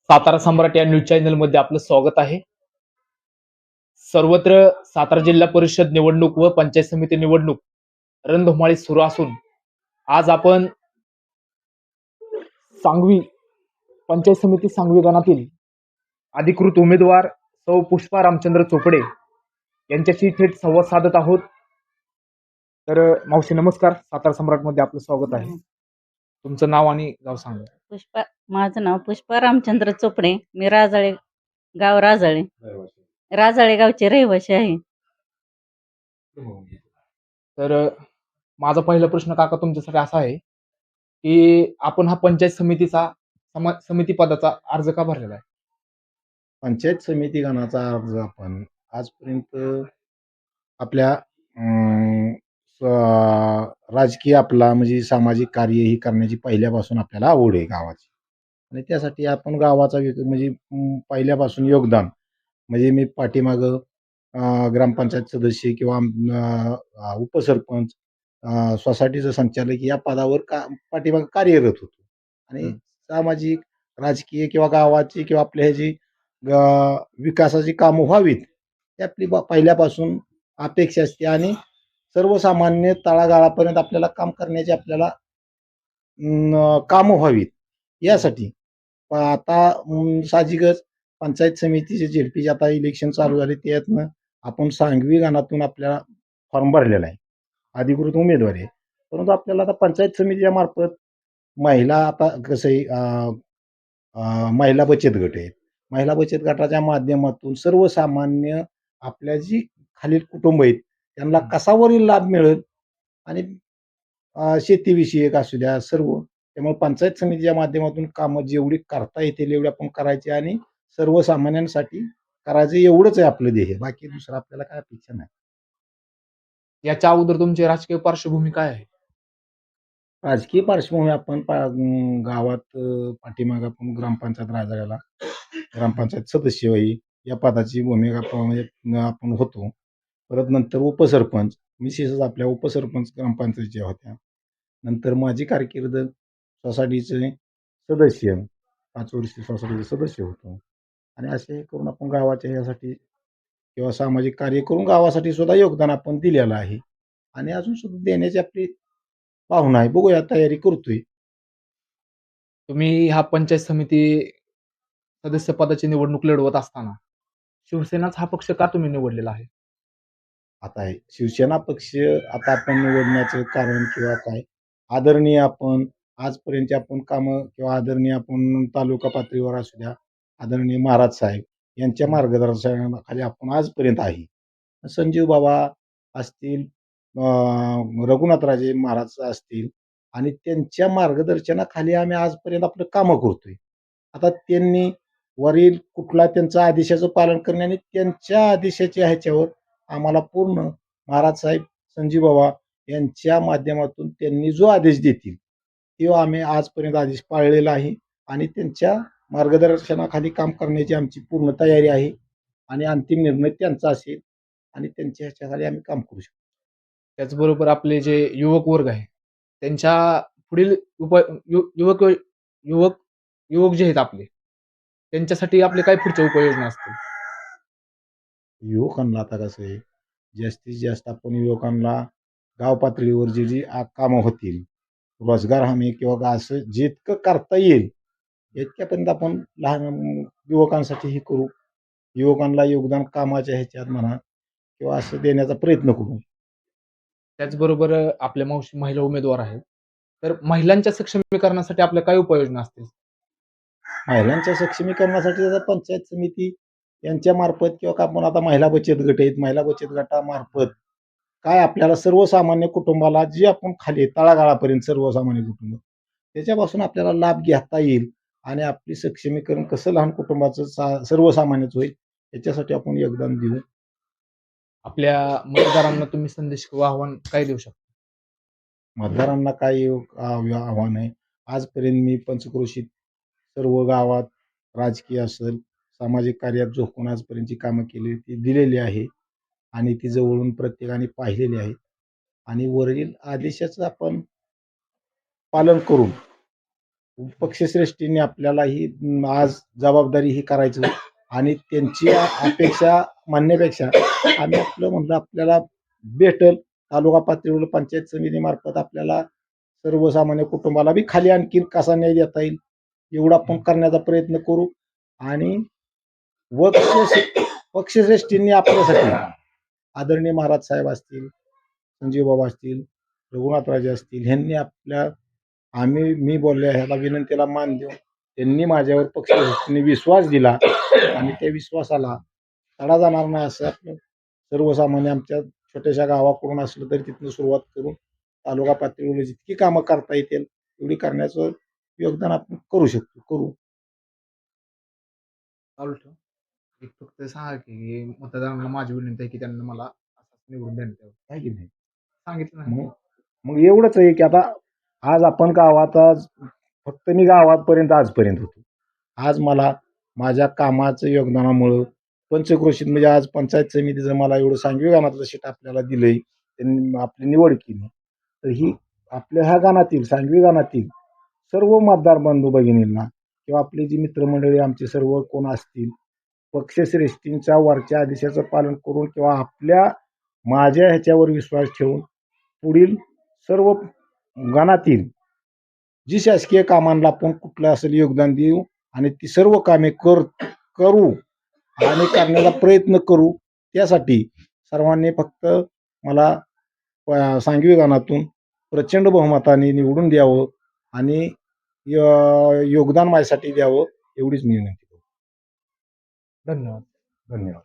सातारा सम्राट या news channel मध्ये आपलं स्वागत आहे. सर्वत्र सातारा जिल्हा परिषद निवडणूक व पंचायत समिती निवडणूक रणधुमाळी सुरू असून आज आपण सांगवी पंचायत समिती सांगवी गणातील अधिकृत उमेदवार सौ पुष्पा रामचंद्र चोपडे यांच्याशी थेट संवाद साधत आहोत. तर मावशी नमस्कार, सातारा सम्राट मध्ये आपलं स्वागत आहे. तुमचं नाव आणि गाव सांगा. माझं नाव पुष्पा रामचंद्र चोपडे. मी गाव राजाळे गावचे रहिवासी आहे. तर माझा पहिला प्रश्न काका तुमच्यासाठी असा आहे की आपण हा पंचायत समिती पदाचा अर्ज का भरलेला आहे? पंचायत समिती गणाचा अर्ज आपण आजपर्यंत आपल्या राजकीय आपला म्हणजे सामाजिक कार्य ही करण्याची पहिल्यापासून आपल्याला आवड आहे गावाची. आणि त्यासाठी आपण गावाचा म्हणजे पहिल्यापासून योगदान म्हणजे मी पाठीमागं ग्रामपंचायत सदस्य किंवा उपसरपंच, सोसायटीचं संचालक या पदावर पाठीमागं कार्यरत होतो. आणि सामाजिक, राजकीय किंवा गावाची किंवा आपल्या ह्याची विकासाची कामं व्हावीत ही आपली पहिल्यापासून अपेक्षा असते. आणि सर्वसामान्य तळागाळापर्यंत आपल्याला काम करण्याची आपल्याला कामं व्हावीत यासाठी. आता साहजिकच पंचायत समितीचे झेडपीचे आता इलेक्शन चालू झाले, त्यातनं आपण सांगवी गणातून आपल्याला फॉर्म भरलेला आहे, अधिकृत उमेदवारी आहे. परंतु आपल्याला आता पंचायत समितीच्या मार्फत महिला, आता कसं आहे, महिला बचत गट आहेत. महिला बचत गटाच्या माध्यमातून सर्वसामान्य आपल्या जी खालील कुटुंब आहेत त्यांना कसा वरील लाभ मिळेल आणि शेतीविषयक असू द्या सर्व. त्यामुळे पंचायत समितीच्या माध्यमातून कामं जेवढी करता येतील एवढी आपण करायची आणि सर्वसामान्यांसाठी करायचं एवढंच आहे आपलं ध्येय. बाकी दुसरं आपल्याला काय अपेक्षा नाही. याच्या अगोदर तुमची राजकीय पार्श्वभूमी काय आहे? राजकीय पार्श्वभूमी आपण गावात पाठीमागं आपण ग्रामपंचायत राजाला ग्रामपंचायत सदस्य होई या पदाची भूमिका म्हणजे आपण होतो. परत नंतर उपसरपंच, मिसेस आपल्या उपसरपंच ग्रामपंचायतीच्या होत्या. नंतर माझी कारकीर्द सोसायटीचे सदस्य, 5 वर्ष सोसायटीचे सदस्य होतो. आणि असे करून आपण गावाच्या ह्यासाठी किंवा सामाजिक कार्य करून गावासाठी सुद्धा योगदान आपण दिलेलं आहे आणि अजून सुद्धा देण्याची आपली भावना आहे. बघूया, तयारी करतोय. तुम्ही ह्या पंचायत समिती सदस्य पदाची निवडणूक लढवत असताना शिवसेनाच हा पक्ष का तुम्ही निवडलेला आहे? आता आहे शिवसेना पक्ष आता आपण निवडण्याचं कारण किंवा काय, आदरणीय आपण आजपर्यंत आपण कामं किंवा आदरणीय आपण तालुका पातळीवर असू द्या, आदरणीय महाराज साहेब यांच्या मार्गदर्शनाखाली आपण आजपर्यंत आहे. संजीव बाबा असतील, रघुनाथराजे महाराज असतील आणि त्यांच्या मार्गदर्शनाखाली आम्ही आजपर्यंत आपलं कामं करतोय. आता त्यांनी वरील कुठला त्यांच्या आदेशाचं पालन करणे आणि त्यांच्या आदेशाच्या ह्याच्यावर आम्हाला पूर्ण महाराज साहेब, संजीव बाबा यांच्या माध्यमातून त्यांनी जो आदेश देतील तो आम्ही आजपर्यंत आदेश पाळलेला आहे आणि त्यांच्या मार्गदर्शनाखाली काम करण्याची आमची पूर्ण तयारी आहे आणि अंतिम निर्णय त्यांचा असेल आणि त्यांच्या ह्याच्याखाली आम्ही काम करू शकतो. त्याचबरोबर आपले जे युवक वर्ग आहे त्यांच्या पुढील युवक युवक युवक जे आहेत आपले त्यांच्यासाठी आपले काय पुढच्या उपाययोजना असतील? युवकांना आता कसं आहे, जास्तीत जास्त आपण युवकांना गाव पातळीवर जी कामं होतील, रोजगार हमी किंवा असं जितकं करता येईल इतक्यापर्यंत आपण लहान युवकांसाठी हे करू. युवकांना योगदान कामाच्या ह्याच्यात म्हणा किंवा असं देण्याचा प्रयत्न करू. त्याचबरोबर आपल्या मावशी महिला उमेदवार आहेत, तर महिलांच्या सक्षमीकरणासाठी आपल्या काय उपाययोजना असतील? महिलांच्या सक्षमीकरणासाठी आता पंचायत समिती यांच्या मार्फत किंवा आपण आता महिला बचत गट आहेत, महिला बचत गटामार्फत काय आपल्याला सर्वसामान्य कुटुंबाला जे आपण खाली तळागाळापर्यंत सर्वसामान्य कुटुंब त्याच्यापासून आपल्याला लाभ घेता येईल आणि आपली सक्षमीकरण कसं लहान कुटुंबाचं सर्वसामान्यच होईल याच्यासाठी आपण योगदान देऊ. आपल्या मतदारांना तुम्ही संदेश किंवा आव्हान काय देऊ शकता? मतदारांना काय आव्हान आहे, आजपर्यंत मी पंचक्रोशीत सर्व गावात राजकीय असेल, सामाजिक कार्यात झोकून आजपर्यंतची कामं केली ती दिलेली आहे आणि ती जवळून प्रत्येकाने पाहिलेली आहेत आणि वरील आदेशाचं आपण पालन करून पक्षश्रेष्ठींनी आपल्याला ही आज जबाबदारी ही करायचं आणि त्यांची अपेक्षा मानण्यापेक्षा आम्ही आपलं म्हणलं आपल्याला भेटल तालुका पातळीवर पंचायत समितीमार्फत आपल्याला सर्वसामान्य कुटुंबाला बी खाली आणखी कसा न्याय देता येईल एवढा आपण करण्याचा प्रयत्न करू. आणि पक्षश्रेष्ठींनी आपल्यासाठी आदरणीय महाराज साहेब असतील, संजीव बाबा असतील, रघुनाथराजे असतील, ह्यांनी मी बोलल्या ह्याला विनंतीला मान देऊन त्यांनी माझ्यावर पक्षश्रेष्ठींनी विश्वास दिला आणि त्या विश्वासाला तडा जाणार नाही असं आपलं सर्वसामान्य आमच्या छोट्याशा गावाकडून असलं तरी तिथून सुरुवात करून तालुका पातळीवर जितकी कामं करता येतील तेवढी करण्याचं योगदान आपण करू शकतो करू. चालू ठेव. एक फक्त सांगा की मतदारांना माझी विनंती आहे की त्यांना मला असंच निवडून देण्यात यावं. आहे की नाही? सांगितलं नाही. मग एवढंच आहे की आता आज आपण गावात फक्त मी गावापर्यंत आजपर्यंत होतो. आज मला माझ्या कामाचं योगदानामुळं पंचक्रोशीत म्हणजे आज पंचायत समितीचं मला एवढं सांघिक गाणातलं शीट आपल्याला दिलंय, त्यांनी आपली निवड केली. तर ही आपल्या ह्या गाणातील सांघिक गाणातील सर्व मतदार बंधू भगिनींना किंवा आपली जी मित्रमंडळी आमचे सर्व कोण असतील पक्षश्रेष्ठींच्या वरच्या आदेशाचं पालन करून किंवा माझ्या ह्याच्यावर विश्वास ठेवून पुढील सर्व गणातील जी शासकीय कामांना आपण कुठलं असेल योगदान देऊ आणि ती सर्व कामे करू आणि करण्याचा प्रयत्न करू. त्यासाठी सर्वांनी फक्त मला सांघिक गाणातून प्रचंड बहुमताने निवडून द्यावं आणि योगदान माझ्यासाठी द्यावं एवढीच मी विनंती करतो. धन्यवाद. धन्यवाद.